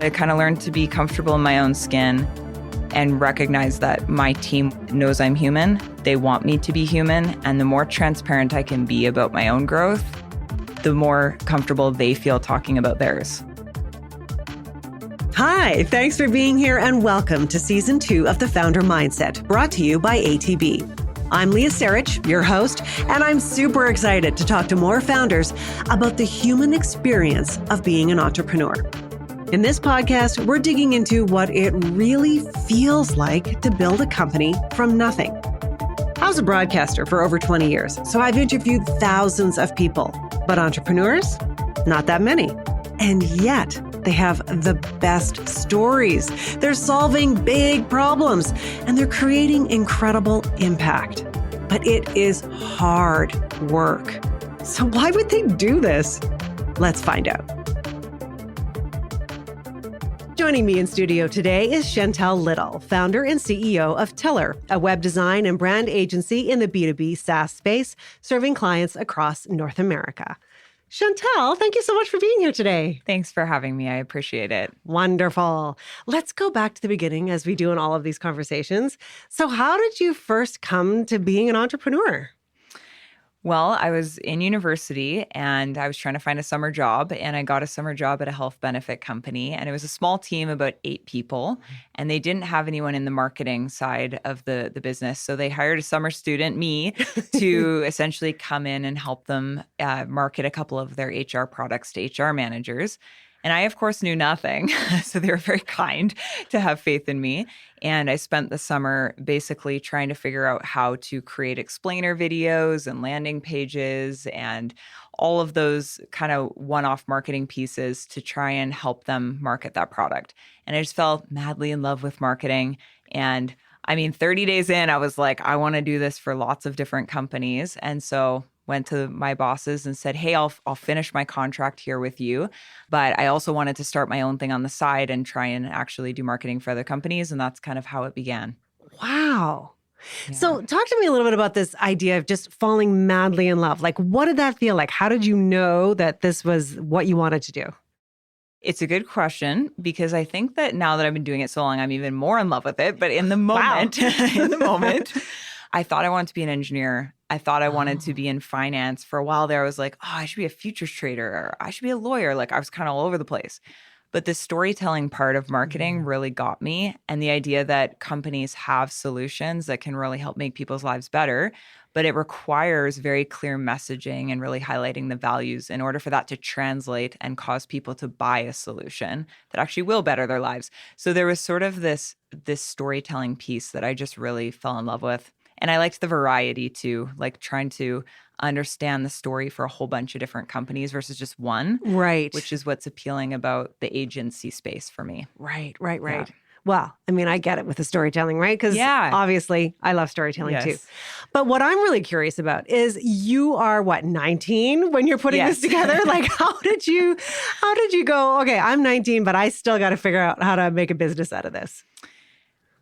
I kind of learned to be comfortable in my own skin and recognize that my team knows I'm human. They want me to be human. And the more transparent I can be about my own growth, the more comfortable they feel talking about theirs. Hi, thanks for being here and welcome to Season 2 of The Founder Mindset, brought to you by ATB. I'm Leah Sarich, your host, and I'm super excited to talk to more founders about the human experience of being an entrepreneur. In this podcast, we're digging into what it really feels like to build a company from nothing. I was a broadcaster for over 20 years, so I've interviewed thousands of people, but entrepreneurs, not that many. And yet, they have the best stories. They're solving big problems and they're creating incredible impact. But it is hard work. So why would they do this? Let's find out. Joining me in studio today is Chantelle Little, founder and CEO of Tiller, a web design and brand agency in the B2B SaaS space, serving clients across North America. Chantelle, thank you so much for being here today. Thanks for having me. I appreciate it. Wonderful. Let's go back to the beginning as we do in all of these conversations. So how did you first come to being an entrepreneur? Well, I was in university and I was trying to find a summer job, and I got a summer job at a health benefit company, and it was a small team, about 8 people, and they didn't have anyone in the marketing side of the business. So they hired a summer student, me, to essentially come in and help them market a couple of their HR products to HR managers. And I, of course, knew nothing. So they were very kind to have faith in me. And I spent the summer basically trying to figure out how to create explainer videos and landing pages and all of those kind of one-off marketing pieces to try and help them market that product. And I just fell madly in love with marketing. And 30 days in, I was like, I want to do this for lots of different companies. And so went to my bosses and said, hey, I'll finish my contract here with you. But I also wanted to start my own thing on the side and try and actually do marketing for other companies. And that's kind of how it began. Wow. Yeah. So talk to me a little bit about this idea of just falling madly in love. Like, what did that feel like? How did you know that this was what you wanted to do? It's a good question, because I think that now that I've been doing it so long, I'm even more in love with it. But in the moment, I thought I wanted to be an engineer. I thought I wanted to be in finance. For a while there, I was like, I should be a futures trader, or I should be a lawyer. Like, I was kind of all over the place. But the storytelling part of marketing really got me. And the idea that companies have solutions that can really help make people's lives better, but it requires very clear messaging and really highlighting the values in order for that to translate and cause people to buy a solution that actually will better their lives. So there was sort of this storytelling piece that I just really fell in love with. And I liked the variety too, like trying to understand the story for a whole bunch of different companies versus just one. Right. Which is what's appealing about the agency space for me. Right. Yeah. Well, I get it with the storytelling, right? Because obviously I love storytelling too. But what I'm really curious about is you are 19 when you're putting this together? Like, how did you go, okay, I'm 19, but I still got to figure out how to make a business out of this?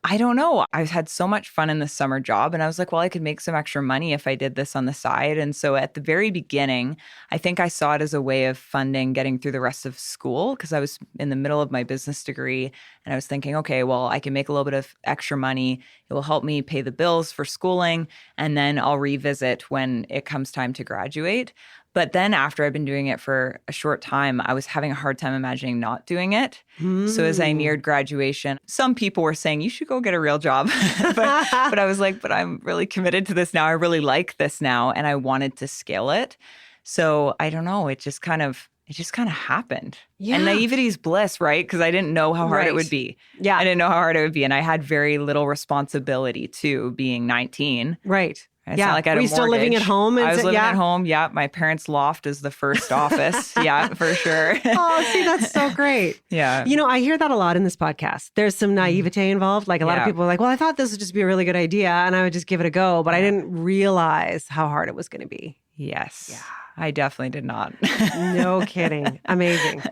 I don't know. I've had so much fun in this summer job, and I was like, well, I could make some extra money if I did this on the side. And so at the very beginning, I think I saw it as a way of funding getting through the rest of school, because I was in the middle of my business degree, and I was thinking, okay, well, I can make a little bit of extra money. It will help me pay the bills for schooling, and then I'll revisit when it comes time to graduate. But then after I've been doing it for a short time, I was having a hard time imagining not doing it. So as I neared graduation, some people were saying, you should go get a real job. but I was like, but I'm really committed to this now. I really like this now. And I wanted to scale it. So I don't know. It just kind of happened. Yeah. And naivety is bliss, right? Because I didn't know how hard it would be. Yeah. I didn't know how hard it would be. And I had very little responsibility too, being 19. Right. It's not like I had Were you a still living at home? I was living at home. Yeah. My parents' loft is the first office. Yeah, for sure. Oh, see, that's so great. Yeah. I hear that a lot in this podcast. There's some naivete involved. Like a lot of people are like, well, I thought this would just be a really good idea and I would just give it a go, but I didn't realize how hard it was going to be. Yes. Yeah. I definitely did not. No kidding. Amazing.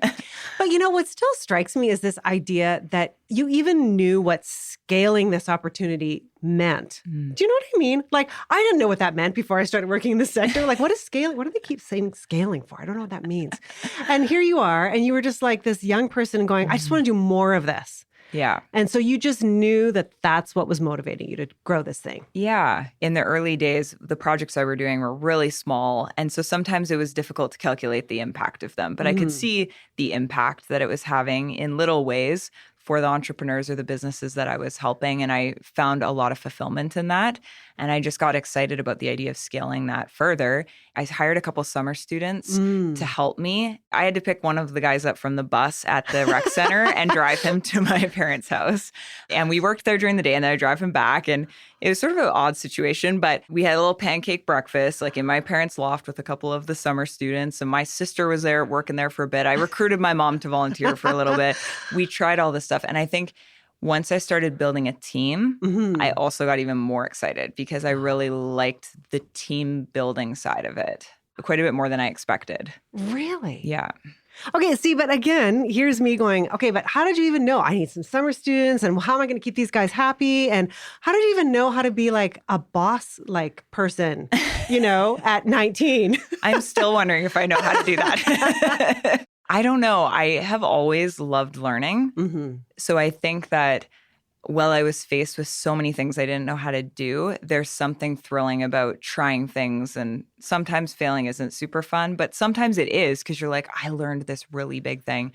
But But what still strikes me is this idea that you even knew what scaling this opportunity meant. Mm. Do you know what I mean? Like, I didn't know what that meant before I started working in the sector. Like, what is scaling? What do they keep saying scaling for? I don't know what that means. And here you are, and you were just like this young person going, I just want to do more of this. Yeah. And so you just knew that that's what was motivating you to grow this thing. Yeah. In the early days, the projects I were doing were really small. And so sometimes it was difficult to calculate the impact of them. But I could see the impact that it was having in little ways for the entrepreneurs or the businesses that I was helping. And I found a lot of fulfillment in that. And I just got excited about the idea of scaling that further. I hired a couple summer students to help me. I had to pick one of the guys up from the bus at the rec center and drive him to my parents' house. And we worked there during the day and then I drive him back. And it was sort of an odd situation, but we had a little pancake breakfast, like in my parents' loft with a couple of the summer students. And my sister was there working there for a bit. I recruited my mom to volunteer for a little bit. We tried all this stuff. And I think once I started building a team, I also got even more excited because I really liked the team building side of it quite a bit more than I expected. Really? Yeah. Okay, see, but again, here's me going, okay, but how did you even know? I need some summer students, and how am I going to keep these guys happy? And how did you even know how to be like a boss-like person, at 19? I'm still wondering if I know how to do that. I don't know. I have always loved learning. So I think that while I was faced with so many things I didn't know how to do, there's something thrilling about trying things. And sometimes failing isn't super fun, but sometimes it is because you're like, I learned this really big thing.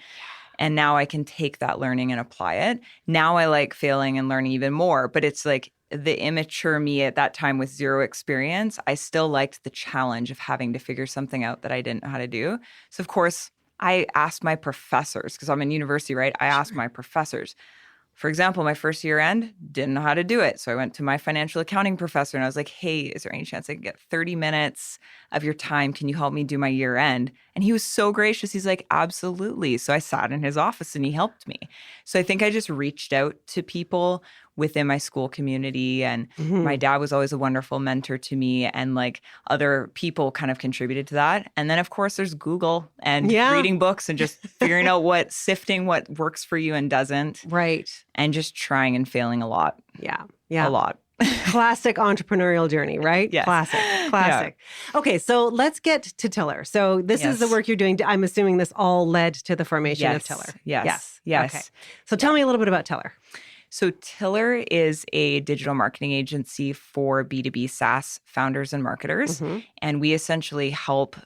And now I can take that learning and apply it. Now I like failing and learning even more. But it's like the immature me at that time with zero experience, I still liked the challenge of having to figure something out that I didn't know how to do. So of course, I asked my professors, because I'm in university, right? I asked my professors. For example, my first year end, didn't know how to do it. So I went to my financial accounting professor and I was like, hey, is there any chance I can get 30 minutes of your time? Can you help me do my year end? And he was so gracious. He's like, absolutely. So I sat in his office and he helped me. So I think I just reached out to people within my school community. And my dad was always a wonderful mentor to me. And like other people kind of contributed to that. And then, of course, there's Google and reading books and just figuring out sifting what works for you and doesn't. Right. And just trying and failing a lot. Yeah. A lot. Classic entrepreneurial journey, right? Yes. Classic. Yeah. Okay, so let's get to Tiller. So this is the work you're doing. I'm assuming this all led to the formation of Tiller. Yes. Okay. So tell me a little bit about Tiller. So Tiller is a digital marketing agency for B2B SaaS founders and marketers. And we essentially help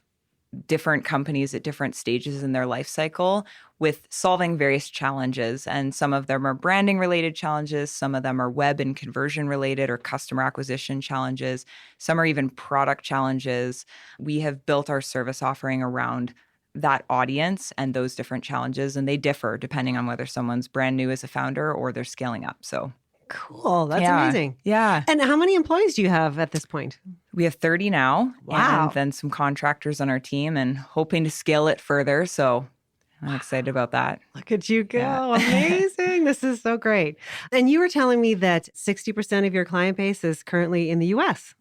different companies at different stages in their life cycle with solving various challenges. And some of them are branding related challenges. Some of them are web and conversion related or customer acquisition challenges. Some are even product challenges. We have built our service offering around that audience and those different challenges. And they differ depending on whether someone's brand new as a founder or they're scaling up. So cool. That's amazing. Yeah. And how many employees do you have at this point? We have 30 now. Wow. And then some contractors on our team and hoping to scale it further. So I'm excited about that. Look at you go. Yeah. Amazing. This is so great. And you were telling me that 60% of your client base is currently in the US.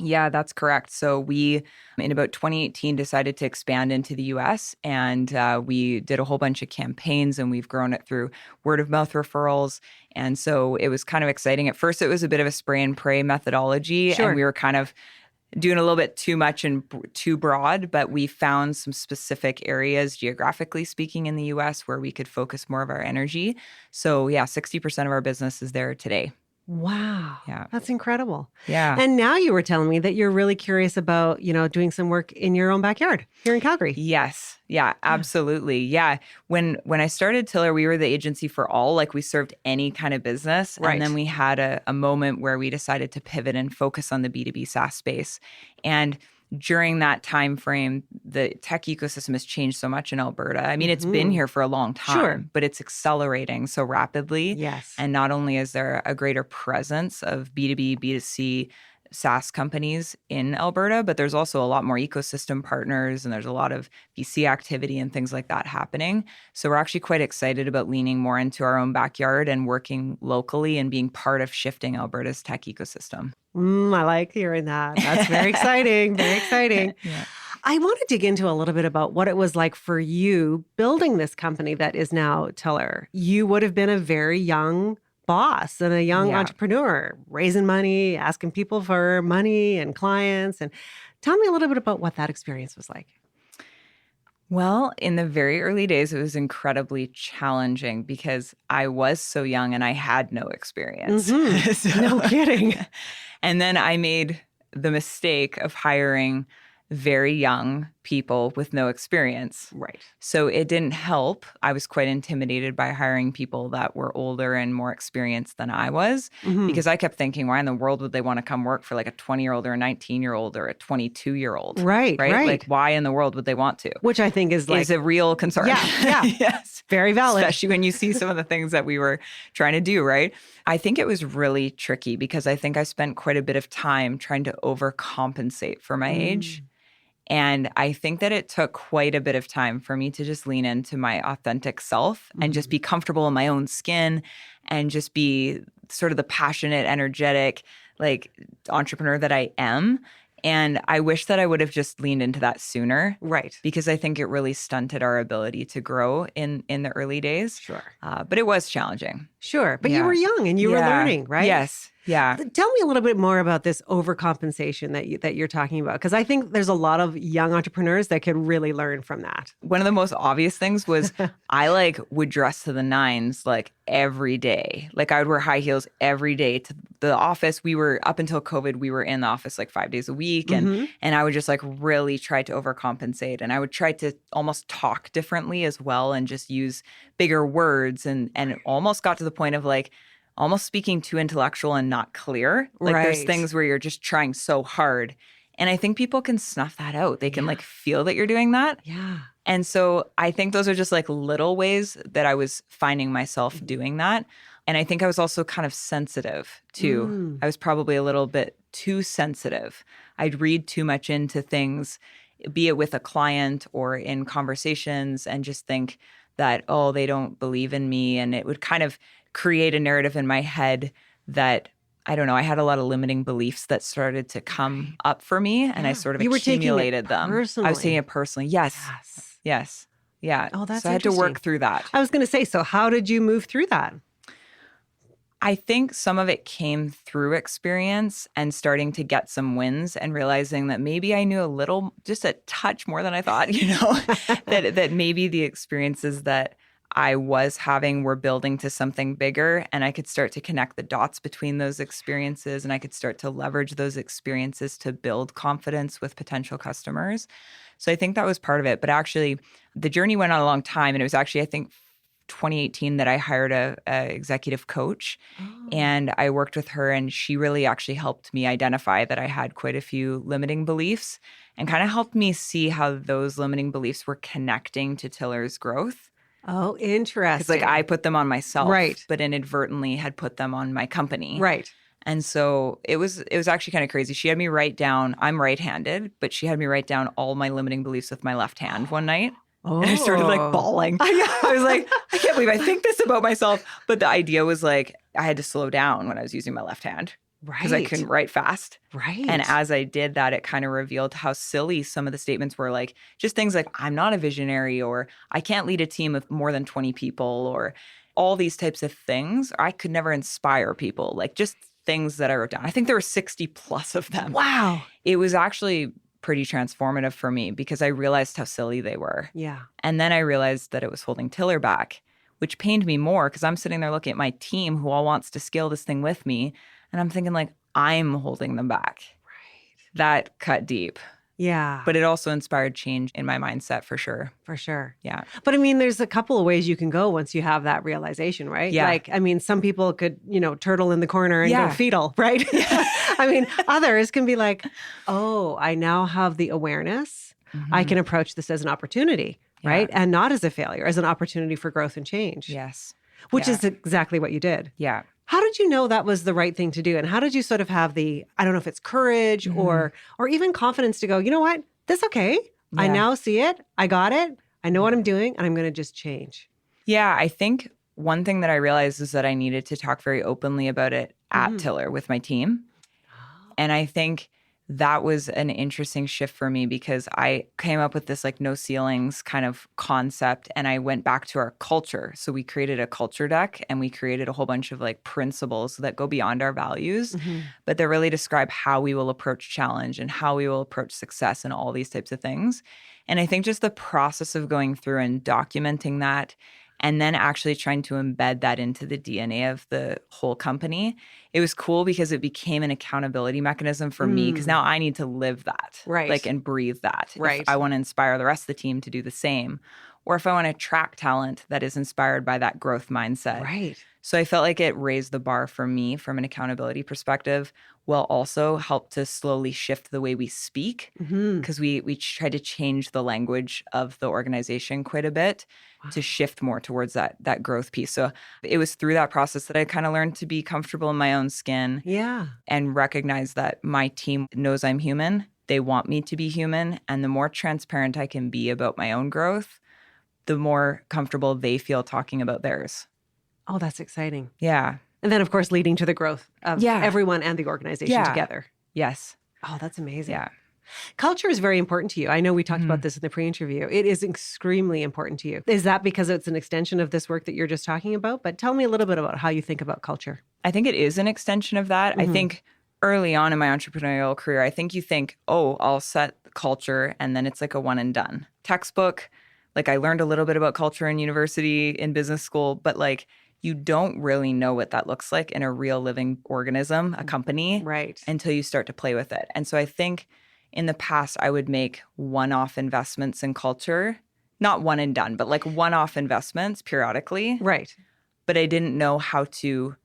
Yeah, that's correct. So we, in about 2018, decided to expand into the US and we did a whole bunch of campaigns and we've grown it through word of mouth referrals. And so it was kind of exciting. At first, it was a bit of a spray and pray methodology and we were kind of doing a little bit too much and too broad, but we found some specific areas, geographically speaking, in the US where we could focus more of our energy. So yeah, 60% of our business is there today. Wow. Yeah. That's incredible. Yeah. And now you were telling me that you're really curious about, doing some work in your own backyard here in Calgary. Yes. Yeah, absolutely. Yeah. When I started Tiller, we were the agency for all, like we served any kind of business. Right. And then we had a moment where we decided to pivot and focus on the B2B SaaS space. And during that time frame, the tech ecosystem has changed so much in Alberta. I mean, it's been here for a long time, but it's accelerating so rapidly. Yes. And not only is there a greater presence of B2B, B2C SaaS companies in Alberta, but there's also a lot more ecosystem partners and there's a lot of VC activity and things like that happening. So we're actually quite excited about leaning more into our own backyard and working locally and being part of shifting Alberta's tech ecosystem. I like hearing that. That's very exciting. Very exciting. Yeah. I want to dig into a little bit about what it was like for you building this company that is now Tiller. You would have been a very young boss and a young Yeah. entrepreneur, raising money, asking people for money and clients. And tell me a little bit about what that experience was like. Well, in the very early days, it was incredibly challenging because I was so young and I had no experience. No kidding. And then I made the mistake of hiring very young people with no experience. Right. So it didn't help. I was quite intimidated by hiring people that were older and more experienced than I was because I kept thinking, why in the world would they want to come work for like a 20-year-old or a 19-year-old or a 22-year-old? Right. Like, why in the world would they want to? Which I think is like is a real concern. Yeah. Yes. Very valid. Especially when you see some of the things that we were trying to do, right? I think it was really tricky because I think I spent quite a bit of time trying to overcompensate for my age. And I think that it took quite a bit of time for me to just lean into my authentic self and just be comfortable in my own skin and just be sort of the passionate, energetic, like entrepreneur that I am. And I wish that I would have just leaned into that sooner. Right. Because I think it really stunted our ability to grow in the early days. Sure. But it was challenging. Sure. But you were young and you were learning, right? Yes. Yeah. Tell me a little bit more about this overcompensation that you're talking about, because I think there's a lot of young entrepreneurs that could really learn from that. One of the most obvious things was I would dress to the nines like every day. Like I would wear high heels every day to the office. We were up until COVID, we were in the office like 5 days a week. And I would just like really try to overcompensate. And I would try to almost talk differently as well and just use bigger words. And it almost got to the point of like almost speaking too intellectual and not clear. Like there's things where you're just trying so hard. And I think people can snuff that out. They can like feel that you're doing that. Yeah. And so I think those are just like little ways that I was finding myself doing that. And I think I was also kind of sensitive too. I was probably a little bit too sensitive. I'd read too much into things, be it with a client or in conversations, and just think that, oh, they don't believe in me. And it would kind of create a narrative in my head that, I don't know, I had a lot of limiting beliefs that started to come up for me, and I sort of accumulated them. Personally. I was taking it personally. Yes. Yeah. Oh, that's so I had to interesting. work through that. I was going to say, so how did you move through that? I think some of it came through experience and starting to get some wins and realizing that maybe I knew a little, just a touch more than I thought, that maybe the experiences that I was having were building to something bigger, and I could start to connect the dots between those experiences, and I could start to leverage those experiences to build confidence with potential customers. So I think that was part of it. But actually, the journey went on a long time, and it was actually, I think, 2018 that I hired a executive coach, and I worked with her, and she really actually helped me identify that I had quite a few limiting beliefs and kind of helped me see how those limiting beliefs were connecting to Tiller's growth. Oh, interesting. Because like I put them on myself, right, but inadvertently had put them on my company. Right. And so it was actually kind of crazy. She had me write down, I'm right-handed, but she had me write down all my limiting beliefs with my left hand one night. Oh. And I started like bawling. I was like, I can't believe I think this about myself. But the idea was like, I had to slow down when I was using my left hand. Right. Because I couldn't write fast. Right. And as I did that, it kind of revealed how silly some of the statements were, like just things like, I'm not a visionary, or I can't lead a team of more than 20 people, or all these types of things. I could never inspire people, like just things that I wrote down. I think there were 60 plus of them. Wow. It was actually pretty transformative for me because I realized how silly they were. Yeah. And then I realized that it was holding Tiller back, which pained me more because I'm sitting there looking at my team who all wants to scale this thing with me. And I'm thinking like, I'm holding them back. Right. That cut deep. Yeah. But it also inspired change in my mindset for sure. For sure. Yeah. But I mean, there's a couple of ways you can go once you have that realization, right? Yeah. Like, I mean, some people could, turtle in the corner and go fetal, right? I mean, others can be like, oh, I now have the awareness. Mm-hmm. I can approach this as an opportunity, right? And not as a failure, as an opportunity for growth and change. Yes. Which is exactly what you did. Yeah. How did you know that was the right thing to do? And how did you sort of have the, I don't know if it's courage or even confidence to go, you know what, that's okay. Yeah. I now see it. I got it. I know what I'm doing, and I'm going to just change. Yeah, I think one thing that I realized is that I needed to talk very openly about it at Tiller with my team. And I think that was an interesting shift for me because I came up with this like no ceilings kind of concept, and I went back to our culture. So we created a culture deck, and we created a whole bunch of like principles that go beyond our values, but that really describe how we will approach challenge and how we will approach success and all these types of things. And I think just the process of going through and documenting that and then actually trying to embed that into the DNA of the whole company, it was cool because it became an accountability mechanism for me, because now I need to live that, Right. like, and breathe that. Right. If I want to inspire the rest of the team to do the same, or if I want to attract talent that is inspired by that growth mindset. Right. So I felt like it raised the bar for me from an accountability perspective, while also helped to slowly shift the way we speak, because we tried to change the language of the organization quite a bit to shift more towards that growth piece. So it was through that process that I kind of learned to be comfortable in my own skin and recognize that my team knows I'm human. They want me to be human. And the more transparent I can be about my own growth, the more comfortable they feel talking about theirs. Oh, that's exciting. Yeah. And then, of course, leading to the growth of everyone and the organization together. Yes. Oh, that's amazing. Yeah. Culture is very important to you. I know we talked about this in the pre-interview. It is extremely important to you. Is that because it's an extension of this work that you're just talking about? But tell me a little bit about how you think about culture. I think it is an extension of that. I think early on in my entrepreneurial career, I think you think, oh, I'll set the culture and then it's like a one and done. Textbook, like I learned a little bit about culture in university, in business school, but like you don't really know what that looks like in a real living organism, a company, until you start to play with it. And so I think in the past, I would make one-off investments in culture, not one and done, but like one-off investments periodically. Right. But I didn't know how to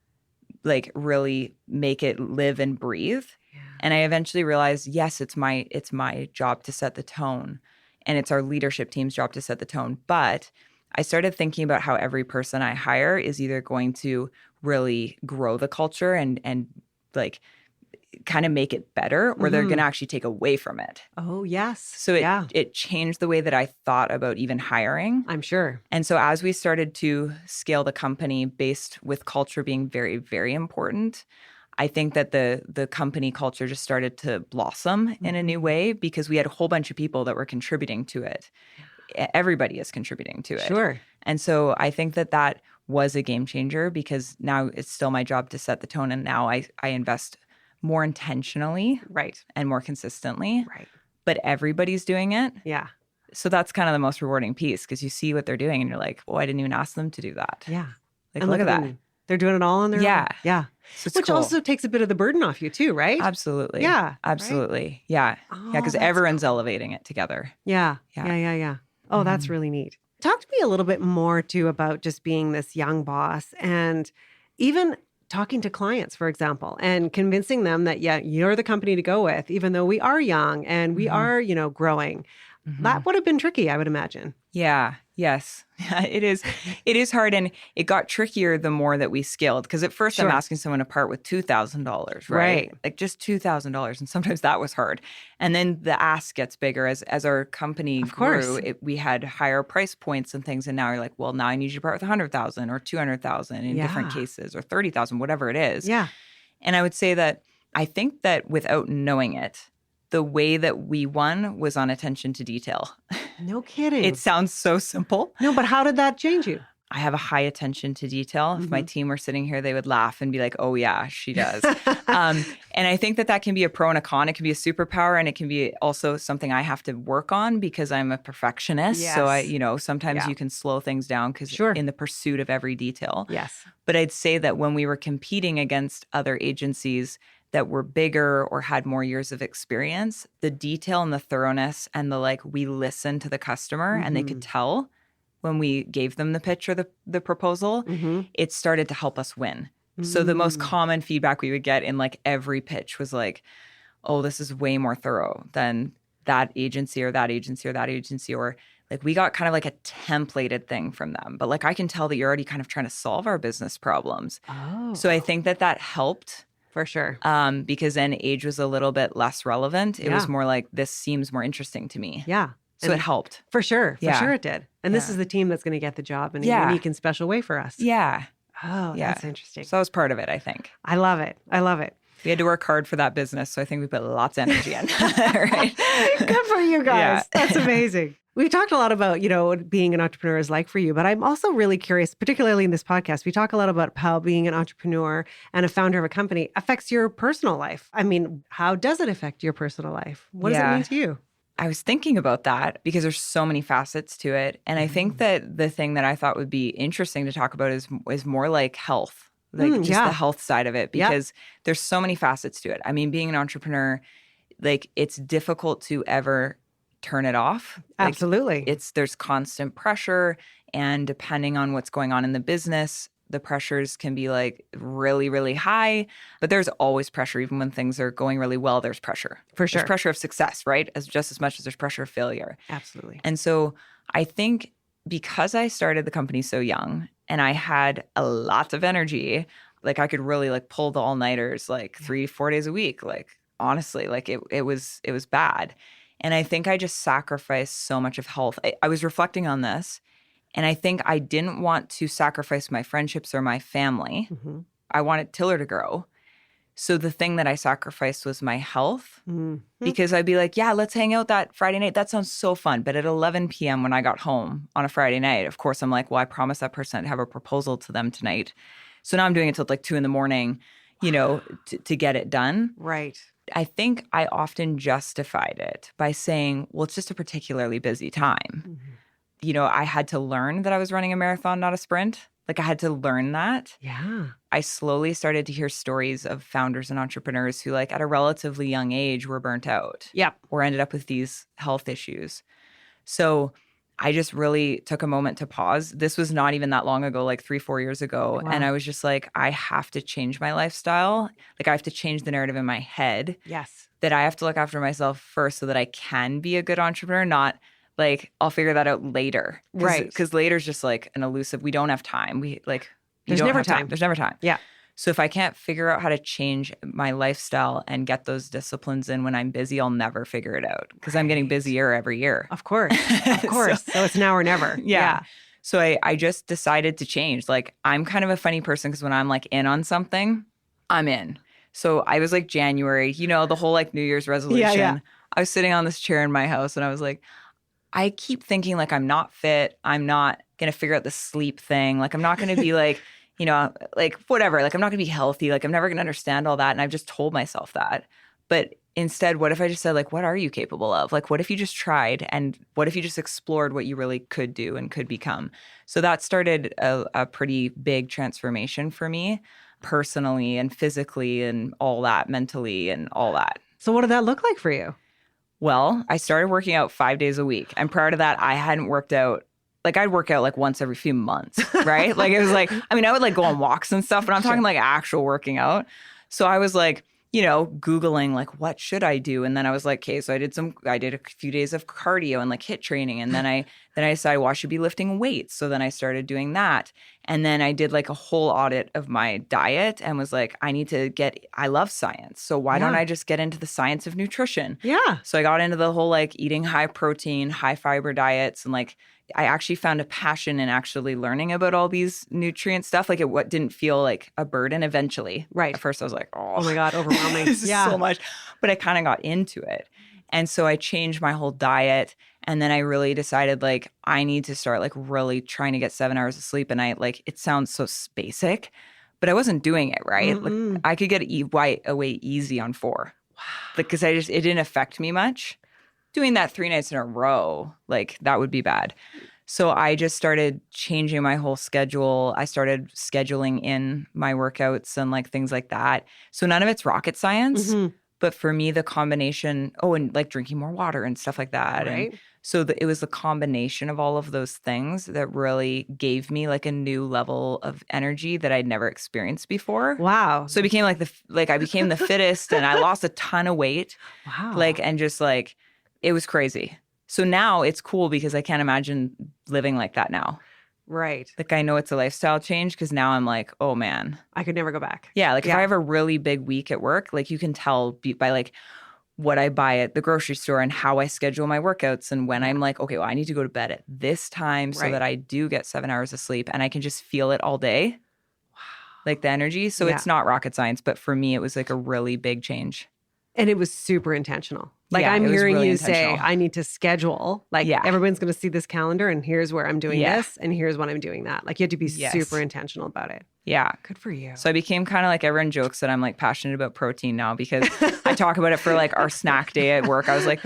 like really make it live and breathe. Yeah. And I eventually realized, yes, it's my job to set the tone, and it's our leadership team's job to set the tone. But I started thinking about how every person I hire is either going to really grow the culture and like kind of make it better, or they're going to actually take away from it. Oh, yes. So it changed the way that I thought about even hiring. I'm sure. And so as we started to scale the company based with culture being very, very important, I think that the company culture just started to blossom in a new way because we had a whole bunch of people that were contributing to it. Everybody is contributing to it. Sure. And so I think that was a game changer, because now it's still my job to set the tone. And now I invest more intentionally and more consistently. Right. But everybody's doing it. Yeah. So that's kind of the most rewarding piece, because you see what they're doing and you're like, oh, I didn't even ask them to do that. Yeah. Like, and look at that. They're doing it all on their own. Yeah. So which cool. also takes a bit of the burden off you too, right? Absolutely. Yeah. Absolutely. Right? Yeah. Oh, yeah. Because everyone's elevating it together. Yeah. Oh, that's really neat. Talk to me a little bit more too about just being this young boss, and even talking to clients, for example, and convincing them that, you're the company to go with, even though we are young and we are, growing. That would have been tricky, I would imagine. Yeah. Yes. It is. It is hard. And it got trickier the more that we scaled. Because at first I'm asking someone to part with $2,000, right? Like just $2,000. And sometimes that was hard. And then the ask gets bigger as our company grew. We had higher price points and things. And now you're like, well, now I need you to part with $100,000 or $200,000 in different cases, or $30,000, whatever it is. Yeah. And I would say that I think that without knowing it, the way that we won was on attention to detail. No kidding. It sounds so simple. No, but how did that change you? I have a high attention to detail. If my team were sitting here, they would laugh and be like, oh, yeah, she does. And I think that can be a pro and a con. It can be a superpower, and it can be also something I have to work on because I'm a perfectionist. Yes. So sometimes you can slow things down because in the pursuit of every detail. Yes. But I'd say that when we were competing against other agencies that were bigger or had more years of experience, the detail and the thoroughness and we listened to the customer and they could tell when we gave them the pitch or the proposal, it started to help us win. So the most common feedback we would get in every pitch was like, oh, this is way more thorough than that agency or that agency or that agency. Or we got kind of like a templated thing from them. But I can tell that you're already kind of trying to solve our business problems. Oh. So I think that helped. For sure. Because then age was a little bit less relevant. It was more like, this seems more interesting to me. Yeah. So it helped. For sure. For sure it did. And this is the team that's going to get the job in a unique and special way for us. Yeah. Oh, that's interesting. So that was part of it, I think. I love it. I love it. We had to work hard for that business. So I think we put lots of energy in. Right? Good for you guys. Yeah. That's amazing. We've talked a lot about, what being an entrepreneur is like for you, but I'm also really curious, particularly in this podcast, we talk a lot about how being an entrepreneur and a founder of a company affects your personal life. I mean, how does it affect your personal life? What does it mean to you? I was thinking about that because there's so many facets to it. And I think that the thing that I thought would be interesting to talk about is more like health, like just the health side of it, because there's so many facets to it. I mean, being an entrepreneur, like it's difficult to ever turn it off. Absolutely. There's constant pressure, and depending on what's going on in the business, the pressures can be like really, really high, but there's always pressure. Even when things are going really well, there's pressure. For sure. There's pressure of success, right? Just as much as there's pressure of failure. Absolutely. And so I think because I started the company so young and I had a lot of energy, like I could really like pull the all-nighters like 3-4 days a week. Like honestly, like it was bad. And I think I just sacrificed so much of health. I was reflecting on this, and I think I didn't want to sacrifice my friendships or my family. Mm-hmm. I wanted Tiller to grow. So the thing that I sacrificed was my health, because I'd be like, yeah, let's hang out that Friday night. That sounds so fun. But at 11 p.m. when I got home on a Friday night, of course, I'm like, well, I promised that person I'd have a proposal to them tonight. So now I'm doing it till like 2 a.m, to get it done. Right. I think I often justified it by saying, well, it's just a particularly busy time. Mm-hmm. I had to learn that I was running a marathon, not a sprint. Like I had to learn that. Yeah. I slowly started to hear stories of founders and entrepreneurs who like at a relatively young age were burnt out. Yep. Or ended up with these health issues. So I just really took a moment to pause. This was not even that long ago, like 3-4 years ago. Wow. And I was just like, I have to change my lifestyle. Like I have to change the narrative in my head. Yes. That I have to look after myself first so that I can be a good entrepreneur, not like I'll figure that out later. Right. Because later is just like an elusive, we don't have time. There's never time. There's never time. Yeah. So if I can't figure out how to change my lifestyle and get those disciplines in when I'm busy, I'll never figure it out because I'm getting busier every year. Of course. Of course. So it's now or never. Yeah. So I just decided to change. Like I'm kind of a funny person because when I'm like in on something, I'm in. So I was like January, the whole like New Year's resolution. Yeah. I was sitting on this chair in my house and I was like, I keep thinking like I'm not fit. I'm not going to figure out the sleep thing. Like I'm not going to be like, like whatever. Like I'm not going to be healthy. Like I'm never going to understand all that. And I've just told myself that. But instead, what if I just said like, what are you capable of? Like, what if you just tried? And what if you just explored what you really could do and could become? So that started a pretty big transformation for me personally and physically and all that, mentally and all that. So what did that look like for you? Well, I started working out 5 days a week. And prior to that, I hadn't worked out. Like I'd work out like once every few months, right? Like it was like, I mean, I would like go on walks and stuff, but I'm talking like actual working out. So I was like, Googling like, what should I do? And then I was like, okay, so I did a few days of cardio and like HIIT training. And then I decided, well, I should be lifting weights. So then I started doing that. And then I did like a whole audit of my diet and was like, I love science. So why don't I just get into the science of nutrition? Yeah. So I got into the whole like eating high protein, high fiber diets. And like, I actually found a passion in actually learning about all these nutrient stuff. Like what didn't feel like a burden eventually. Right. At first I was like, oh my God, overwhelming. This is so much. But I kind of got into it. And so I changed my whole diet. And then I really decided like I need to start like really trying to get 7 hours of sleep. And it sounds so basic, but I wasn't doing it right. Like I could get away easy on 4. Wow. Because it didn't affect me much. Doing that 3 nights in a row, like that would be bad. So I just started changing my whole schedule. I started scheduling in my workouts and like things like that. So none of it's rocket science, but for me, the combination, and like drinking more water and stuff like that. Right. And so it was the combination of all of those things that really gave me like a new level of energy that I'd never experienced before. Wow. So I became I became the fittest and I lost a ton of weight. Wow. It was crazy. So now it's cool because I can't imagine living like that now. Right. Like I know it's a lifestyle change because now I'm like, oh man. I could never go back. Yeah. Like if I have a really big week at work, like you can tell by like what I buy at the grocery store and how I schedule my workouts and when I'm like, okay, well, I need to go to bed at this time so that I do get 7 hours of sleep and I can just feel it all day. Wow. like the energy. So Yeah. it's not rocket science, but for me, it was like a really big change. And it was super intentional. Like Yeah, I'm it was hearing really you say, intentional. I need to schedule, like Yeah. everyone's going to see this calendar and here's where I'm doing Yeah. this and here's when I'm doing that. Like you had to be super Yes. intentional about it. Yeah. Good for you. So I became kind of like, everyone jokes that I'm like passionate about protein now because I talk about it for like our snack day at work. I was like,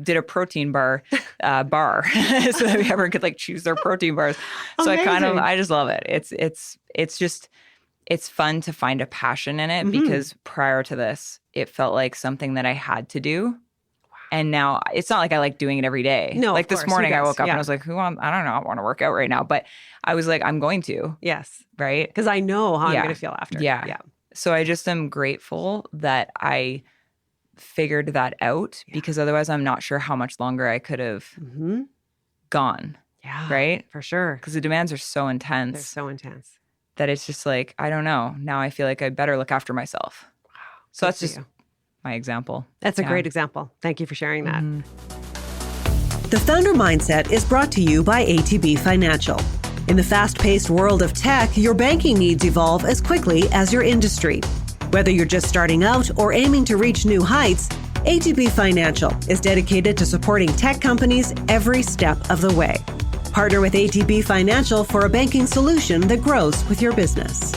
did a protein bar so that everyone could like choose their protein bars. So Amazing. I just love it. It's fun to find a passion in it because prior to this, it felt like something that I had to do. And now it's not like I like doing it every day. No, like of this course. morning Who I does? woke up Yeah. and I was like, I don't know, I want to work out right now. But I was like, I'm going to, Yes. right? Because I know how I'm Yeah. going to feel after. Yeah. Yeah. So I just am grateful that I figured that out because otherwise I'm not sure how much longer I could have gone, Yeah. right? For sure. Because the demands are so They're intense so intense. that it's just like, I don't know. Now I feel like I better look after myself. Wow. So Good that's for just you. my example. That's a great example. Thank you for sharing that. The Founder Mindset is brought to you by ATB Financial. In the fast-paced world of tech, your banking needs evolve as quickly as your industry. Whether you're just starting out or aiming to reach new heights, ATB Financial is dedicated to supporting tech companies every step of the way. Partner with ATB Financial for a banking solution that grows with your business.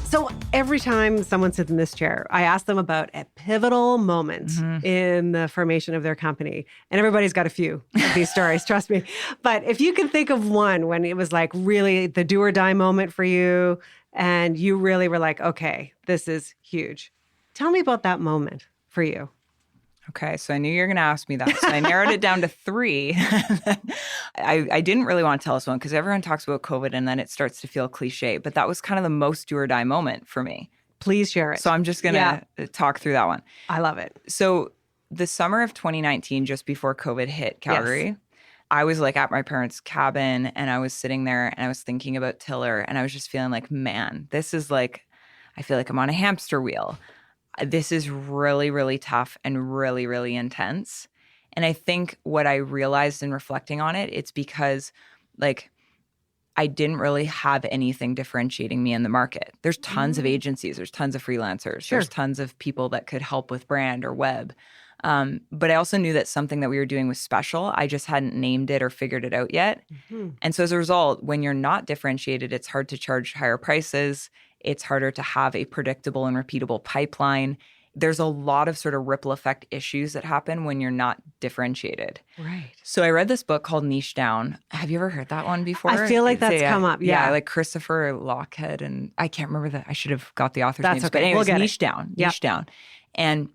So every time someone sits in this chair, I ask them about a pivotal moment in the formation of their company. And everybody's got a few of these stories, trust me. But if you can think of one when it was like really the do or die moment for you and you really were like, okay, this is huge. Tell me about that moment for you. Okay, so I knew you were going to ask me that. So I narrowed it down to 3. I didn't really want to tell us one because everyone talks about COVID and then it starts to feel cliche. But that was kind of the most do or die moment for me. Please share it. So I'm just going to talk through that one. I love it. So the summer of 2019, just before COVID hit Calgary, I was like at my parents' cabin and I was sitting there and I was thinking about Tiller and I was just feeling like, man, this is like, I feel like I'm on a hamster wheel. This is really, really tough and really, really intense. And I think what I realized in reflecting on it, it's because like I didn't really have anything differentiating me in the market. There's tons of agencies, there's tons of freelancers, there's tons of people that could help with brand or web. But I also knew that something that we were doing was special. I just hadn't named it or figured it out yet. And so as a result, when you're not differentiated, it's hard to charge higher prices. It's harder to have a predictable and repeatable pipeline. There's a lot of sort of ripple effect issues that happen when you're not differentiated. Right. So I read this book called Niche Down. Have you ever heard that one before? I feel like that's come up. Yeah. Like Christopher Lockhead, and I can't remember I should have got the author's names. Okay. But anyways, We'll get Niche Down. Niche Down. And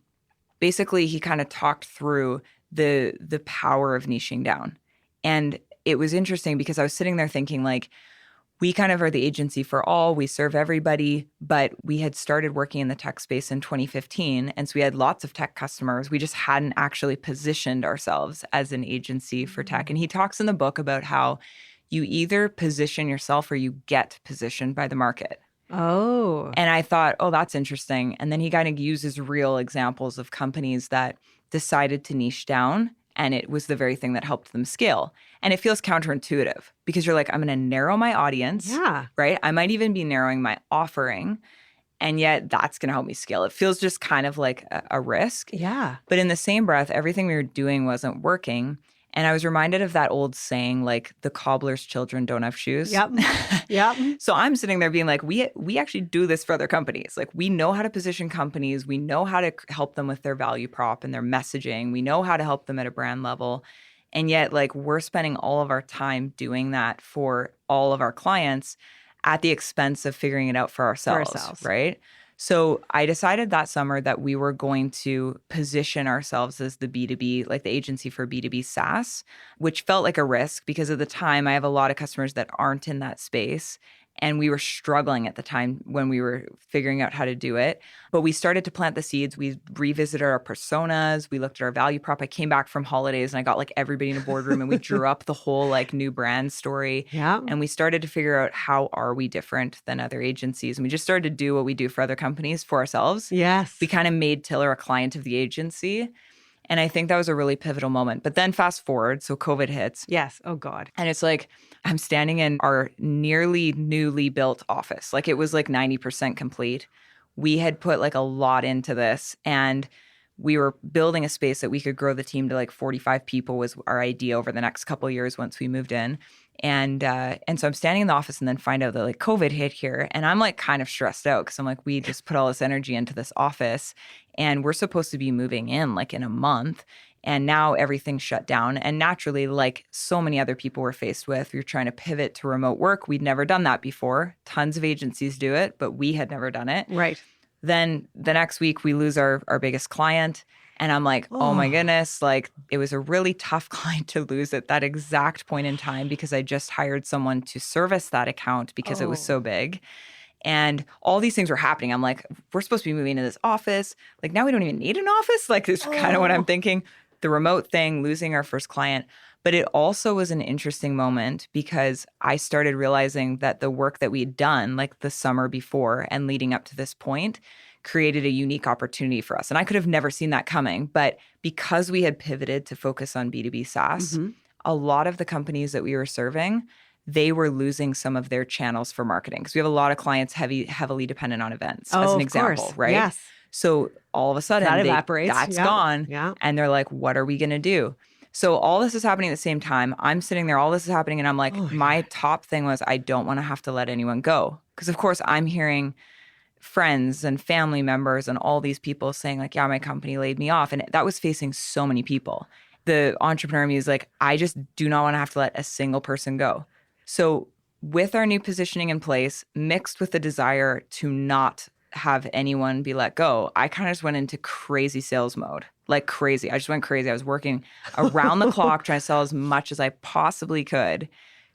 basically he kind of talked through the power of niching down. And it was interesting because I was sitting there thinking like, we kind of are the agency for all. We serve everybody, but we had started working in the tech space in 2015. And so we had lots of tech customers. We just hadn't actually positioned ourselves as an agency for tech. And he talks in the book about how you either position yourself or you get positioned by the market. Oh. And I thought, oh, that's interesting. And then he kind of uses real examples of companies that decided to niche down. And it was the very thing that helped them scale. And it feels counterintuitive because you're like, I'm going to narrow my audience, right? I might even be narrowing my offering. And yet that's going to help me scale. It feels just kind of like a risk. Yeah. But in the same breath, everything we were doing wasn't working. And I was reminded of that old saying, like, the cobbler's children don't have shoes. Yep. Yep. So I'm sitting there being like, we actually do this for other companies. Like, we know how to position companies. We know how to help them with their value prop and their messaging. We know how to help them at a brand level. And yet, like, we're spending all of our time doing that for all of our clients at the expense of figuring it out for ourselves. Right? So I decided that summer that we were going to position ourselves as the B2B, like the agency for B2B SaaS, which felt like a risk because at the time I have a lot of customers that aren't in that space. And we were struggling at the time when we were figuring out how to do it. But we started to plant the seeds. We revisited our personas. We looked at our value prop. I came back from holidays and I got like everybody in a boardroom and we drew up the whole like new brand story. Yeah. And we started to figure out how are we different than other agencies. And we just started to do what we do for other companies for ourselves. Yes. We kind of made Tiller a client of the agency. And I think that was a really pivotal moment. But then fast forward, so COVID hits. Yes. Oh, God. And it's like, I'm standing in our nearly newly built office. Like it was like 90% complete. We had put like a lot into this, and we were building a space that we could grow the team to like 45 people was our idea over the next couple of years once we moved in. And so I'm standing in the office and then find out that like COVID hit here. And I'm like kind of stressed out because I'm like, we just put all this energy into this office and we're supposed to be moving in like in a month. And now everything's shut down. And naturally, like so many other people we're faced with, you're trying to pivot to remote work. We'd never done that before. Tons of agencies do it, but we had never done it. Right. Then the next week we lose our biggest client. And I'm like, oh my goodness, like it was a really tough client to lose at that exact point in time because I just hired someone to service that account because it was so big. And all these things were happening. I'm like, we're supposed to be moving into this office. Like now we don't even need an office. Like this is kind of what I'm thinking. The remote thing, losing our first client. But it also was an interesting moment because I started realizing that the work that we'd done like the summer before and leading up to this point created a unique opportunity for us. And I could have never seen that coming. But because we had pivoted to focus on B2B SaaS, a lot of the companies that we were serving, they were losing some of their channels for marketing. Because we have a lot of clients heavily dependent on events, as an example, course. right? Yes. So all of a sudden, That evaporates. That's Yeah. gone. Yeah. And they're like, what are we going to do? So all this is happening at the same time. I'm sitting there, all this is happening. And I'm like, my top thing was I don't want to have to let anyone go. Because of course I'm hearing friends and family members and all these people saying like, yeah, my company laid me off. And that was facing so many people. The entrepreneur in me is like, I just do not want to have to let a single person go. So with our new positioning in place, mixed with the desire to not have anyone be let go, I kind of just went into crazy sales mode, like crazy. I just went crazy. I was working around the clock trying to sell as much as I possibly could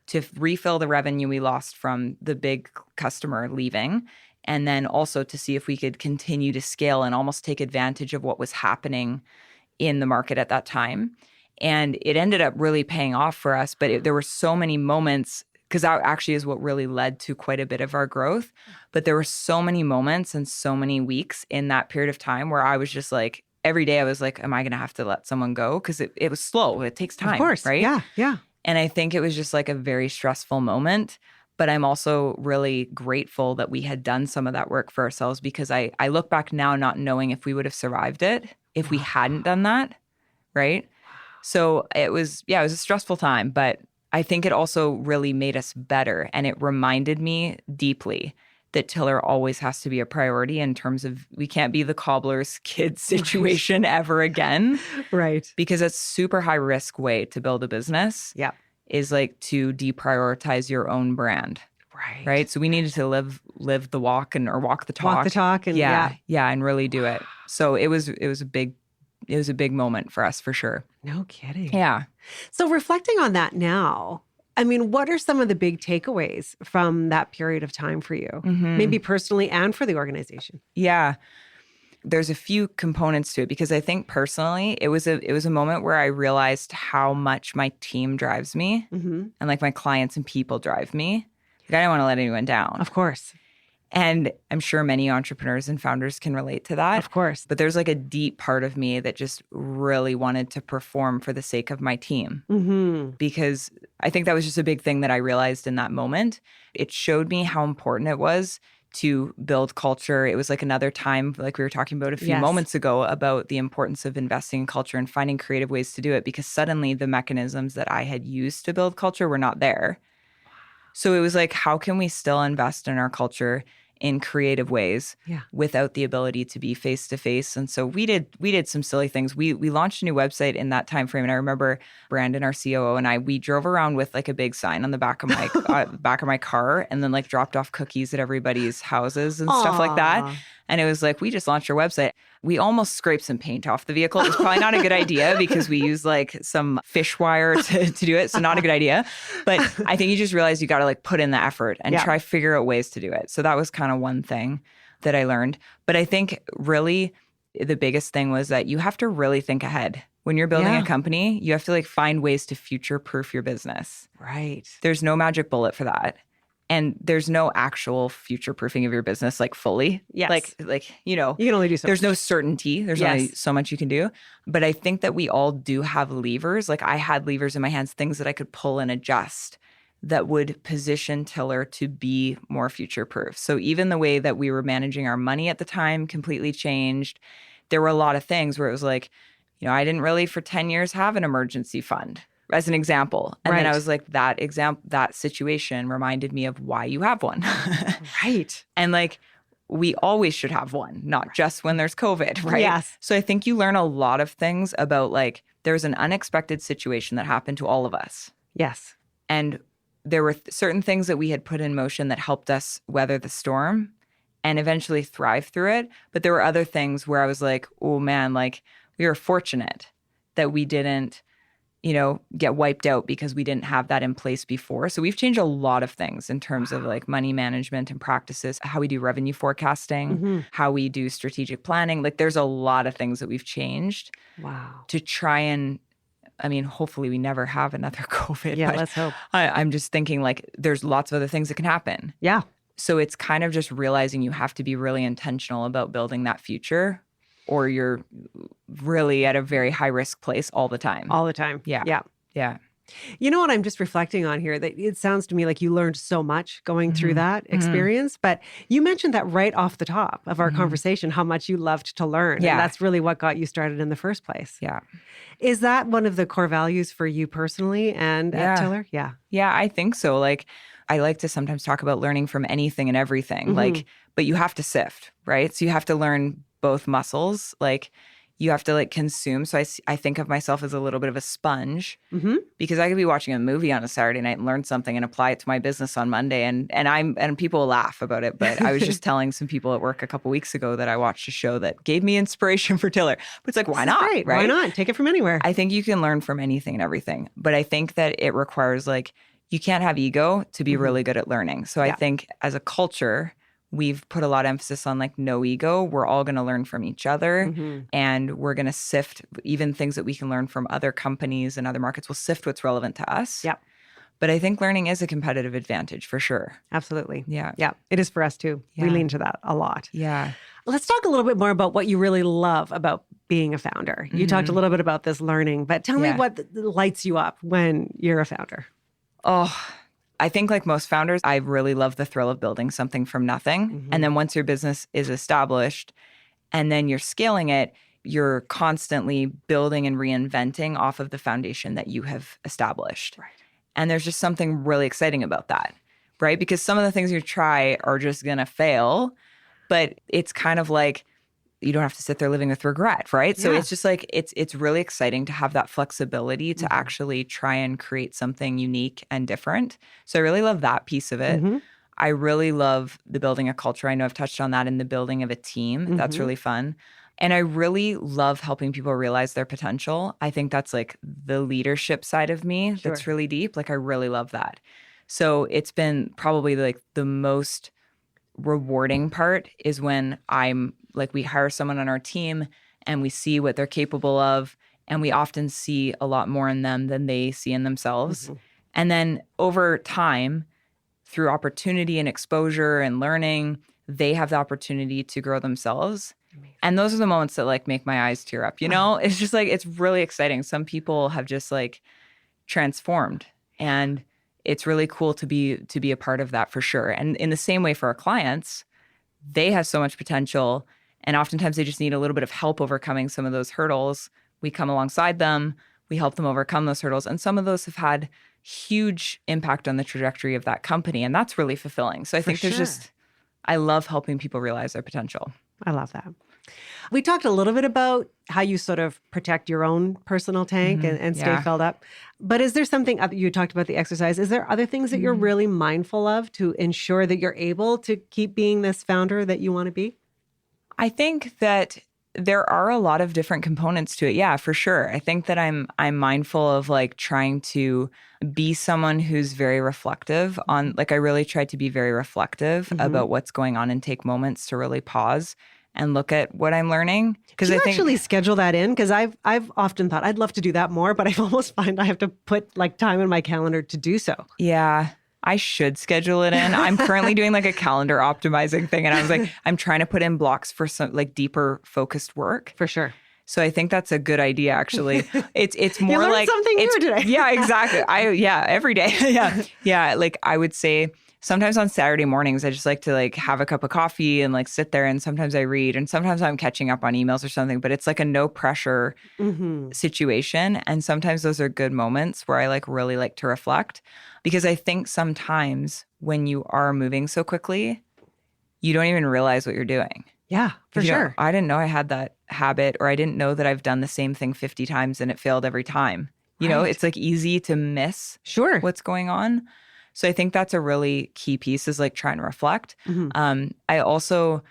to refill the revenue we lost from the big customer leaving. And then also to see if we could continue to scale and almost take advantage of what was happening in the market at that time. And it ended up really paying off for us. But there were so many moments, because that actually is what really led to quite a bit of our growth. But there were so many moments and so many weeks in that period of time where I was just like, every day I was like, am I going to have to let someone go? Because it was slow. It takes time. Of course. Right? Yeah. Yeah. And I think it was just like a very stressful moment. But I'm also really grateful that we had done some of that work for ourselves because I look back now not knowing if we would have survived it if we hadn't done that, right? So it was a stressful time, but I think it also really made us better. And it reminded me deeply that Tiller always has to be a priority in terms of we can't be the cobbler's kid situation ever again. Right. Because it's super high risk way to build a business. Yeah. Is like to deprioritize your own brand. Right. So we needed to live the walk or walk the talk. Walk the talk and and really do it. So it was a big moment for us for sure. No kidding. Yeah. So reflecting on that now, I mean, what are some of the big takeaways from that period of time for you? Maybe personally and for the organization? Yeah. There's a few components to it because I think personally it was a moment where I realized how much my team drives me and like my clients and people drive me. Like I don't want to let anyone down. Of course. And I'm sure many entrepreneurs and founders can relate to that. Of course. But there's like a deep part of me that just really wanted to perform for the sake of my team. Because I think that was just a big thing that I realized in that moment. It showed me how important it was to build culture. It was like another time, like we were talking about a few moments ago, about the importance of investing in culture and finding creative ways to do it because suddenly the mechanisms that I had used to build culture were not there. So it was like, how can we still invest in our culture in creative ways without the ability to be face-to-face? And so we did some silly things. We launched a new website in that time frame. And I remember Brandon, our COO, and we drove around with like a big sign on the back of my car and then like dropped off cookies at everybody's houses and stuff like that. And it was like, we just launched our website. We almost scraped some paint off the vehicle. It was probably not a good idea because we used like some fish wire to do it. So not a good idea. But I think you just realize you got to like put in the effort and try figure out ways to do it. So that was kind of one thing that I learned. But I think really the biggest thing was that you have to really think ahead. When you're building a company, you have to like find ways to future-proof your business. Right. There's no magic bullet for that. And there's no actual future proofing of your business like fully. Yes. You know, You can only do so there's much. no certainty. There's only so much you can do. But I think that we all do have levers. Like I had levers in my hands, things that I could pull and adjust that would position Tiller to be more future proof. So even the way that we were managing our money at the time completely changed. There were a lot of things where it was like, you know, I didn't really for 10 years have an emergency fund as an example. And then I was like, that situation reminded me of why you have one. Right. And like, we always should have one, not just when there's COVID, right? Yes. So I think you learn a lot of things about like, there's an unexpected situation that happened to all of us. Yes. And there were certain things that we had put in motion that helped us weather the storm and eventually thrive through it. But there were other things where I was like, oh man, like we were fortunate that we didn't, you know, get wiped out because we didn't have that in place before. So we've changed a lot of things in terms of like money management and practices, how we do revenue forecasting, how we do strategic planning. Like there's a lot of things that we've changed to try and, I mean, hopefully we never have another COVID. Yeah, let's hope. I'm just thinking like there's lots of other things that can happen. Yeah. So it's kind of just realizing you have to be really intentional about building that future, or you're really at a very high risk place all the time. All the time. Yeah. Yeah. Yeah. You know what I'm just reflecting on here, that it sounds to me like you learned so much going through that experience, but you mentioned that right off the top of our conversation, how much you loved to learn. Yeah. And that's really what got you started in the first place. Yeah. Is that one of the core values for you personally and at Tiller? Yeah. Yeah, I think so. Like I like to sometimes talk about learning from anything and everything, like, but you have to sift, right? So you have to learn both muscles. Like you have to like consume. So I think of myself as a little bit of a sponge because I could be watching a movie on a Saturday night and learn something and apply it to my business on Monday. And people laugh about it. But I was just telling some people at work a couple weeks ago that I watched a show that gave me inspiration for Tiller. But it's like, why not? Right? Right? Why not? Take it from anywhere. I think you can learn from anything and everything. But I think that it requires like, you can't have ego to be really good at learning. So I think as a culture, we've put a lot of emphasis on like no ego. We're all going to learn from each other and we're going to sift even things that we can learn from other companies and other markets. We'll sift what's relevant to us. Yep. But I think learning is a competitive advantage for sure. Absolutely. Yeah. Yeah. It is for us too. Yeah. We lean to that a lot. Yeah. Let's talk a little bit more about what you really love about being a founder. You talked a little bit about this learning, but tell me what lights you up when you're a founder. Oh, I think like most founders, I really love the thrill of building something from nothing. And then once your business is established and then you're scaling it, you're constantly building and reinventing off of the foundation that you have established. Right. And there's just something really exciting about that, right? Because some of the things you try are just going to fail, but it's kind of like, you don't have to sit there living with regret, right? So it's just like, it's really exciting to have that flexibility to actually try and create something unique and different. So I really love that piece of it. I really love the building a culture. I know I've touched on that in the building of a team. That's really fun. And I really love helping people realize their potential. I think that's like the leadership side of me that's really deep. Like I really love that. So it's been probably like the most rewarding part is when we hire someone on our team and we see what they're capable of. And we often see a lot more in them than they see in themselves. And then over time, through opportunity and exposure and learning, they have the opportunity to grow themselves. And those are the moments that like make my eyes tear up, you know? It's just like, it's really exciting. Some people have just like transformed, and it's really cool to be a part of that for sure. And in the same way for our clients, they have so much potential, and oftentimes they just need a little bit of help overcoming some of those hurdles. We come alongside them, we help them overcome those hurdles, and some of those have had huge impact on the trajectory of that company, and that's really fulfilling. So I think I love helping people realize their potential. I love that. We talked a little bit about how you sort of protect your own personal tank and stay filled up. But is there something, you talked about the exercise, is there other things that you're really mindful of to ensure that you're able to keep being this founder that you want to be? I think that there are a lot of different components to it. Yeah, for sure. I think that I'm mindful of like trying to be someone who's very reflective on, like I really try to be very reflective about what's going on and take moments to really pause and look at what I'm learning. Because I think actually schedule that in, because I've often thought I'd love to do that more, but I almost find I have to put like time in my calendar to do so. Yeah. I should schedule it in. I'm currently doing like a calendar optimizing thing. And I was like, I'm trying to put in blocks for some like deeper focused work. For sure. So I think that's a good idea, actually. It's more You learned like something new today. Yeah, exactly. Every day. Yeah. Like I would say sometimes on Saturday mornings, I just like to like have a cup of coffee and like sit there. And sometimes I read, and sometimes I'm catching up on emails or something. But it's like a no pressure situation. And sometimes those are good moments where I like really like to reflect, because I think sometimes when you are moving so quickly, you don't even realize what you're doing. Yeah, for sure. I didn't know I had that habit, or I didn't know that I've done the same thing 50 times and it failed every time. You know, it's like easy to miss what's going on. So I think that's a really key piece, is like trying to reflect. I also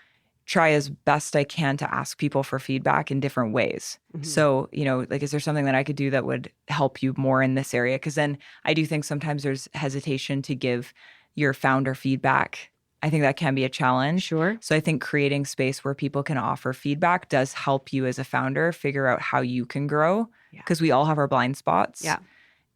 try as best I can to ask people for feedback in different ways. So, you know, like, is there something that I could do that would help you more in this area? Because then I do think sometimes there's hesitation to give your founder feedback. I think that can be a challenge. Sure. So I think creating space where people can offer feedback does help you as a founder figure out how you can grow, because we all have our blind spots. Yeah.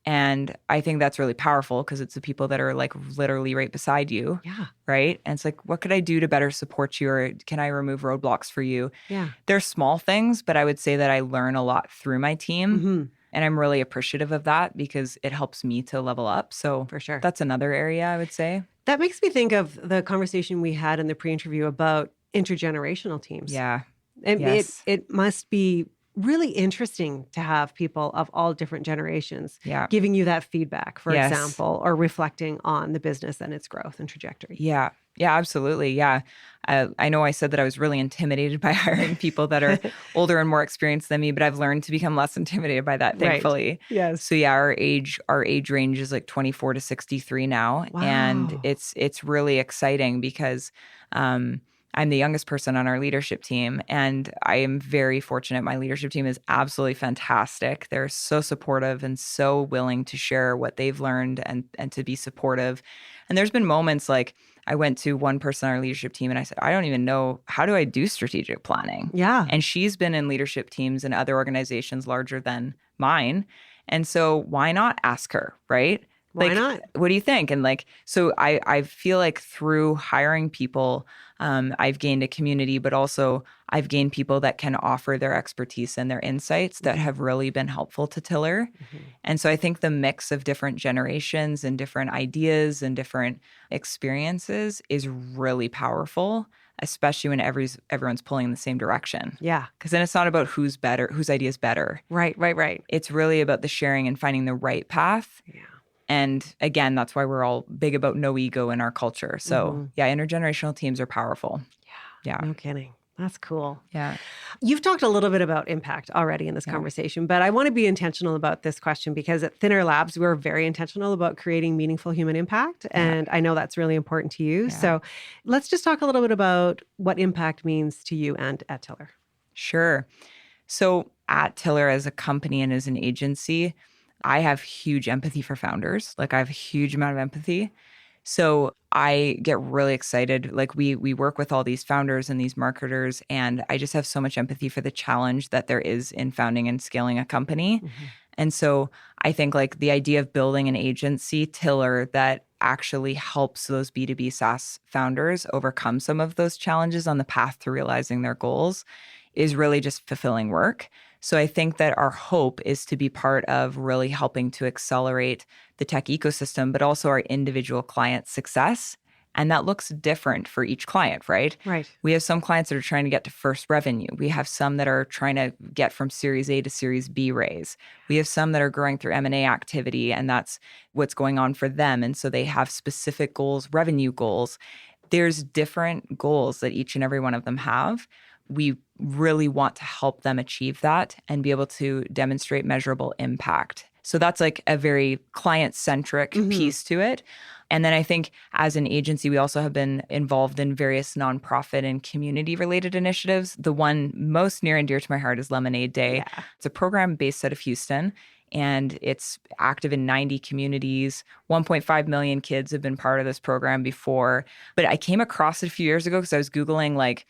And I think that's really powerful, because it's the people that are like literally right beside you. Yeah. Right. And it's like, what could I do to better support you? Or can I remove roadblocks for you? Yeah. They're small things, but I would say that I learn a lot through my team. And I'm really appreciative of that, because it helps me to level up. So For sure. that's another area I would say. That makes me think of the conversation we had in the pre-interview about intergenerational teams. Yeah. And Yes. it must be really interesting to have people of all different generations giving you that feedback, for example, or reflecting on the business and its growth and trajectory. Yeah. Yeah, absolutely. Yeah. I know I said that I was really intimidated by hiring people that are older and more experienced than me, but I've learned to become less intimidated by that, thankfully. Right. Yes. So yeah, our age range is like 24 to 63 now. Wow. And it's really exciting, because I'm the youngest person on our leadership team, and I am very fortunate. My leadership team is absolutely fantastic. They're so supportive and so willing to share what they've learned and to be supportive. And there's been moments like I went to one person on our leadership team and I said, I don't even know, how do I do strategic planning? Yeah. And she's been in leadership teams in other organizations larger than mine. And so why not ask her, right? Why not? What do you think? And like, so I feel like through hiring people, I've gained a community, but also I've gained people that can offer their expertise and their insights that have really been helpful to Tiller. And so I think the mix of different generations and different ideas and different experiences is really powerful, especially when everyone's pulling in the same direction. Yeah. Because then it's not about who's better, whose idea is better. Right. It's really about the sharing and finding the right path. Yeah. And again, that's why we're all big about no ego in our culture. So yeah, intergenerational teams are powerful. Yeah. No kidding. That's cool. Yeah. You've talked a little bit about impact already in this conversation, but I want to be intentional about this question, because at Thinner Labs, we're very intentional about creating meaningful human impact. And I know that's really important to you. So let's just talk a little bit about what impact means to you and at Tiller. Sure. So at Tiller, as a company and as an agency, I have huge empathy for founders. Like, I have a huge amount of empathy. So I get really excited. Like, we work with all these founders and these marketers, and I just have so much empathy for the challenge that there is in founding and scaling a company. And so I think like the idea of building an agency, Tiller, that actually helps those B2B SaaS founders overcome some of those challenges on the path to realizing their goals is really just fulfilling work. So I think that our hope is to be part of really helping to accelerate the tech ecosystem, but also our individual client success. And that looks different for each client, right? Right. We have some clients that are trying to get to first revenue. We have some that are trying to get from Series A to Series B raise. We have some that are growing through M&A activity, and that's what's going on for them. And so they have specific goals, revenue goals. There's different goals that each and every one of them have. We really want to help them achieve that and be able to demonstrate measurable impact. So that's like a very client-centric piece to it. And then I think as an agency, we also have been involved in various nonprofit and community-related initiatives. The one most near and dear to my heart is Lemonade Day. Yeah. It's a program based out of Houston, and it's active in 90 communities. 1.5 million kids have been part of this program before. But I came across it a few years ago because I was Googling like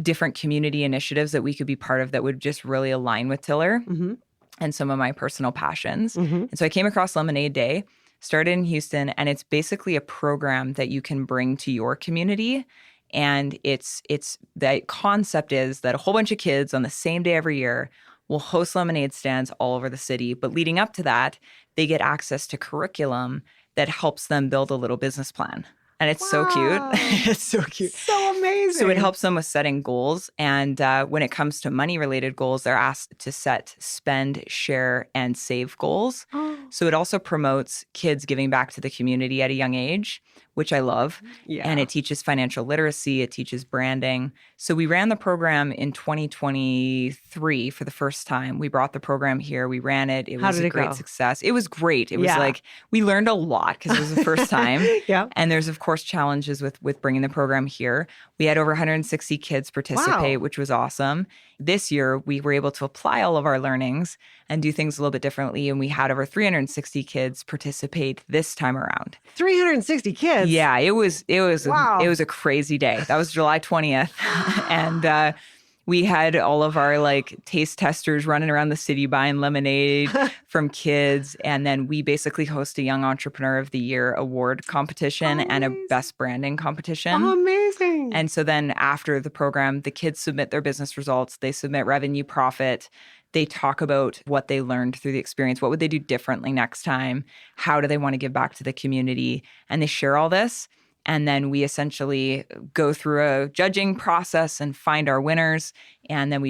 different community initiatives that we could be part of that would just really align with Tiller and some of my personal passions. And so I came across Lemonade Day. Started in Houston, and it's basically a program that you can bring to your community. And it's the concept is that a whole bunch of kids on the same day every year will host lemonade stands all over the city. But leading up to that, they get access to curriculum that helps them build a little business plan. And it's so cute. Wow. It's so cute. So amazing. So it helps them with setting goals. And when it comes to money-related goals, they're asked to set spend, share, and save goals. So it also promotes kids giving back to the community at a young age, which I love. Yeah. And it teaches financial literacy. It teaches branding. So we ran the program in 2023 for the first time. We brought the program here. We ran it. It was a great success. It was great. It was like we learned a lot because it was the first time. Yeah. And there's, of course, challenges with bringing the program here. We had over 160 kids participate, which was awesome. This year, we were able to apply all of our learnings and do things a little bit differently. And we had over 360 kids participate this time around. 360 kids? Yeah, it was a crazy day. That was July 20th. And we had all of our taste testers running around the city buying lemonade from kids. And then we basically host a Young Entrepreneur of the Year award competition and a best branding competition. Oh, amazing. And so then after the program, the kids submit their business results. They submit revenue, profit. They talk about what they learned through the experience. What would they do differently next time? How do they want to give back to the community? And they share all this. And then we essentially go through a judging process and find our winners. And then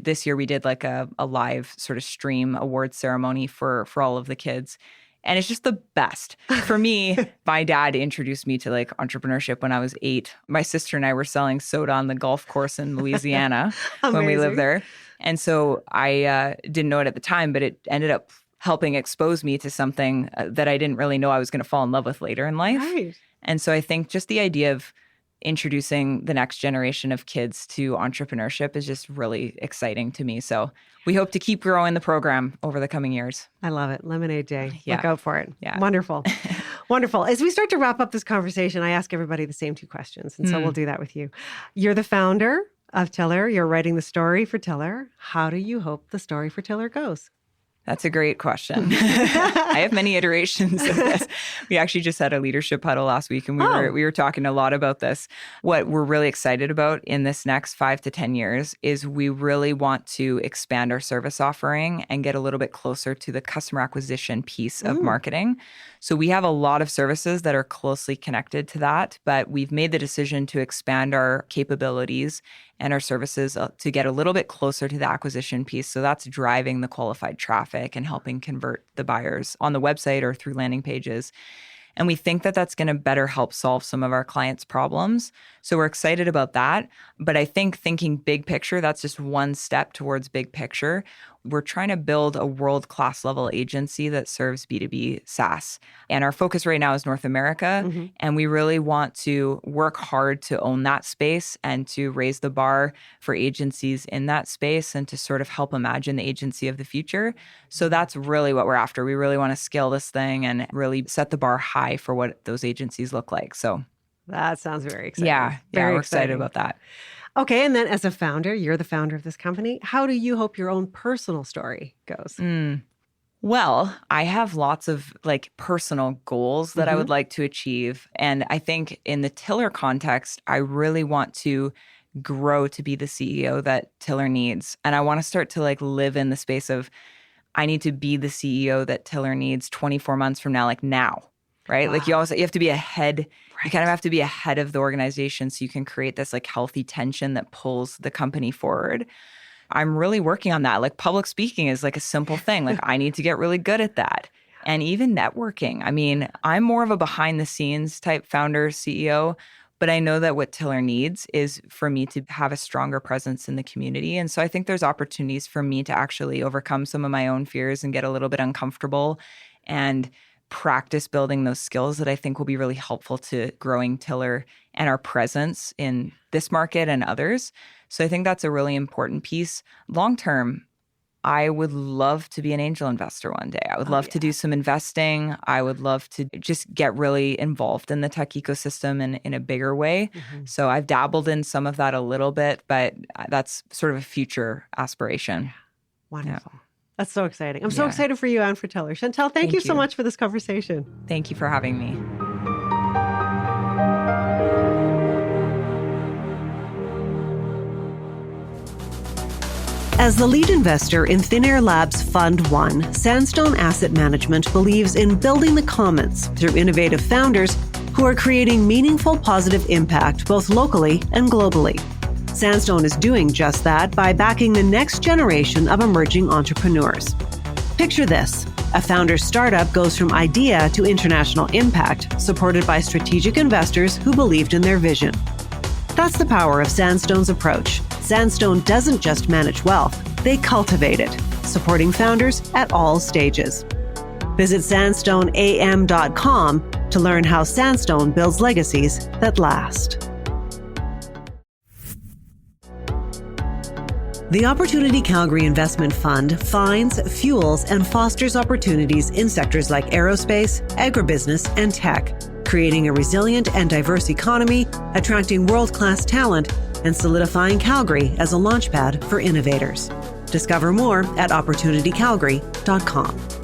this year we did like a live sort of stream award ceremony for all of the kids. And it's just the best. For me, my dad introduced me to entrepreneurship when I was 8. My sister and I were selling soda on the golf course in Louisiana when we lived there. And so I didn't know it at the time, but it ended up helping expose me to something that I didn't really know I was going to fall in love with later in life. Right. And so I think just the idea of introducing the next generation of kids to entrepreneurship is just really exciting to me. So we hope to keep growing the program over the coming years. I love it. Lemonade Day. Yeah. Look out for it. Yeah. Wonderful. Wonderful. As we start to wrap up this conversation, I ask everybody the same 2 questions. And so we'll do that with you. You're the founder of Tiller. You're writing the story for Tiller. How do you hope the story for Tiller goes? That's a great question. I have many iterations of this. We actually just had a leadership huddle last week, and we were talking a lot about this. What we're really excited about in this next 5 to 10 years is we really want to expand our service offering and get a little bit closer to the customer acquisition piece of marketing. So we have a lot of services that are closely connected to that, but we've made the decision to expand our capabilities and our services to get a little bit closer to the acquisition piece. So that's driving the qualified traffic and helping convert the buyers on the website or through landing pages. And we think that that's going to better help solve some of our clients' problems. So we're excited about that. But I think thinking big picture, that's just one step towards big picture. We're trying to build a world-class level agency that serves B2B SaaS. And our focus right now is North America. And we really want to work hard to own that space and to raise the bar for agencies in that space and to sort of help imagine the agency of the future. So that's really what we're after. We really want to scale this thing and really set the bar high for what those agencies look like. So that sounds very exciting. Yeah, we're excited about that. Okay, and then as a founder, you're the founder of this company. How do you hope your own personal story goes? Well, I have lots of personal goals that I would like to achieve. And I think in the Tiller context, I really want to grow to be the CEO that Tiller needs. And I want to start to live in the space of I need to be the CEO that Tiller needs 24 months from now, now. Right? Wow. You have to be ahead. Right. You kind of have to be ahead of the organization so you can create this healthy tension that pulls the company forward. I'm really working on that. Public speaking is a simple thing. I need to get really good at that. And even networking. I mean, I'm more of a behind the scenes type founder, CEO, but I know that what Tiller needs is for me to have a stronger presence in the community. And so I think there's opportunities for me to actually overcome some of my own fears and get a little bit uncomfortable and practice building those skills that I think will be really helpful to growing Tiller and our presence in this market and others. So I think that's a really important piece. Long term, I would love to be an angel investor one day. I would love to do some investing. I would love to just get really involved in the tech ecosystem in a bigger way. So I've dabbled in some of that a little bit, but that's sort of a future aspiration. Wonderful. That's so exciting. I'm so excited for you and for Teller. Chantelle, thank you so much for this conversation. Thank you for having me. As the lead investor in Thin Air Labs Fund 1, Sandstone Asset Management believes in building the commons through innovative founders who are creating meaningful positive impact both locally and globally. Sandstone is doing just that by backing the next generation of emerging entrepreneurs. Picture this. A founder's startup goes from idea to international impact, supported by strategic investors who believed in their vision. That's the power of Sandstone's approach. Sandstone doesn't just manage wealth, they cultivate it, supporting founders at all stages. Visit sandstoneam.com to learn how Sandstone builds legacies that last. The Opportunity Calgary Investment Fund finds, fuels, and fosters opportunities in sectors like aerospace, agribusiness, and tech, creating a resilient and diverse economy, attracting world-class talent, and solidifying Calgary as a launchpad for innovators. Discover more at opportunitycalgary.com.